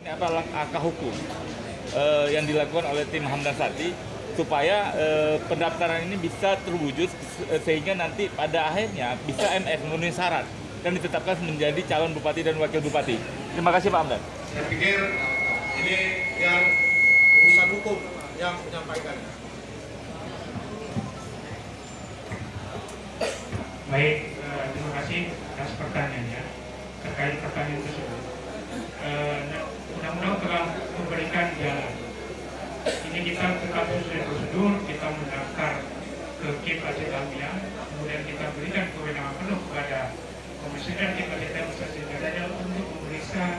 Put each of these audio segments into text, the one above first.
Ini apa langkah hukum yang dilakukan oleh tim Hamdan Sati supaya pendaftaran ini bisa terwujud sehingga nanti pada akhirnya bisa MS memenuhi syarat dan ditetapkan menjadi calon bupati dan wakil bupati. Terima kasih Pak Hamdan. Saya pikir ini biar urusan hukum yang menyampaikan. Baik, terima kasih atas pertanyaannya. Terkait pertanyaan tersebut, undang-undang telah memberikan jalan. Ini kita tetap sesuai prosedur, kita mendaftar ke KIP Aceh Tamiang, kemudian kita berikan kewenangan penuh kepada Komisioner KIP Aceh Tamiang untuk memeriksa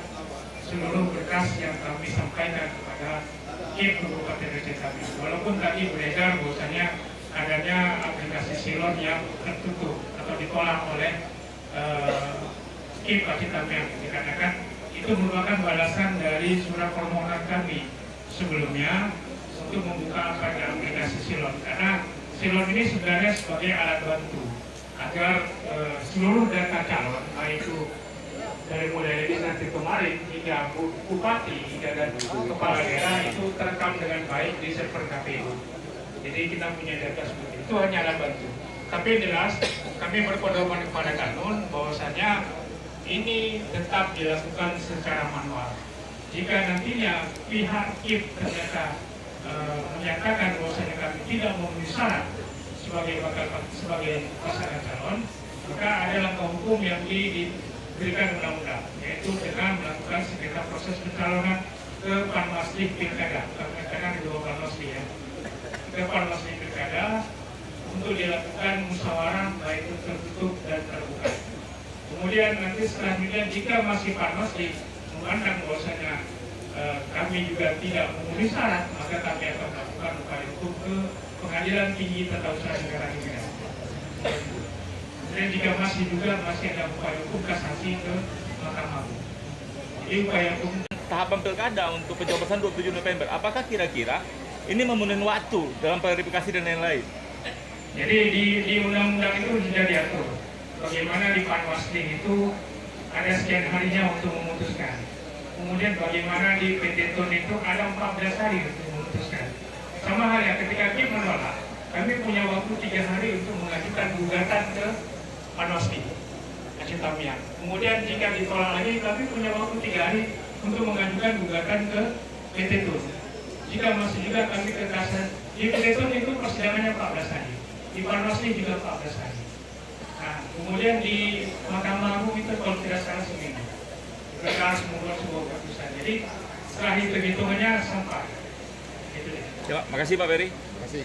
seluruh berkas yang kami sampaikan kepada KIP Kabupaten Aceh Tamiang. Walaupun tadi beredar bahwasanya adanya aplikasi silon yang tertutup atau ditolak oleh KIP Aceh Tamiang, dikarenakan itu merupakan balasan dari surat permohonan kami sebelumnya untuk membuka aplikasi silon, karena silon ini sebenarnya sebagai alat bantu agar seluruh data calon, baik itu dari mulai legislatif kemarin hingga bupati hingga dan kepala daerah itu terekam dengan baik di server KPU. Jadi kita punya data seperti itu, hanya alat bantu. Tapi jelas kami berpedoman kepada kanun bahwasanya ini tetap dilakukan secara manual. Jika nantinya pihak KIP ternyata menyatakan bahwasanya kami tidak memenuhi syarat sebagai pasangan calon, maka ada langkah hukum yang diberikan undang-undang, yaitu dengan melakukan sengketa proses pencalonan ke Panwasli Pilkada. Kami katakan di bawah Panwasli ya, ke Panwasli Pilkada untuk dilakukan musyawarah baik itu tertutup dan terbuka. Kemudian nanti selanjutnya jika masih Panwasli memandang bahwasanya kami juga tidak memenuhi syarat, maka kami akan melakukan upaya hukum ke Pengadilan Tinggi Tata Usaha Negara Indonesia. Dan jika masih ada upaya hukum kasasi ke Mahkamah Agung. Jadi upaya hukum Tahapan pilkada untuk pencoblosan 27 November, apakah kira-kira ini memenuhi waktu dalam verifikasi dan lain-lain? Jadi di undang-undang itu sudah diatur bagaimana di Panwasli itu ada sekian harinya untuk memutuskan. Kemudian bagaimana di PT TUN itu ada 14 hari untuk memutuskan. Sama halnya ketika KIP menolak, kami punya waktu 3 hari untuk mengajukan gugatan ke Panwasli Aceh Tamiang. Kemudian jika ditolak lagi, kami punya waktu 3 hari untuk mengajukan gugatan ke PT TUN. Jika masih juga kami ke kasasi, di PT TUN itu persidangannya 14 hari. Di Panwasli juga 14 hari. Nah, kemudian di Mahkamah Agung itu kalau tidak salah seminggu. Mereka harus membuat sebuah keputusan. Jadi setelah hitung-hitungannya sampai. Itu deh. Ya, makasih Pak Ferry. Terima kasih.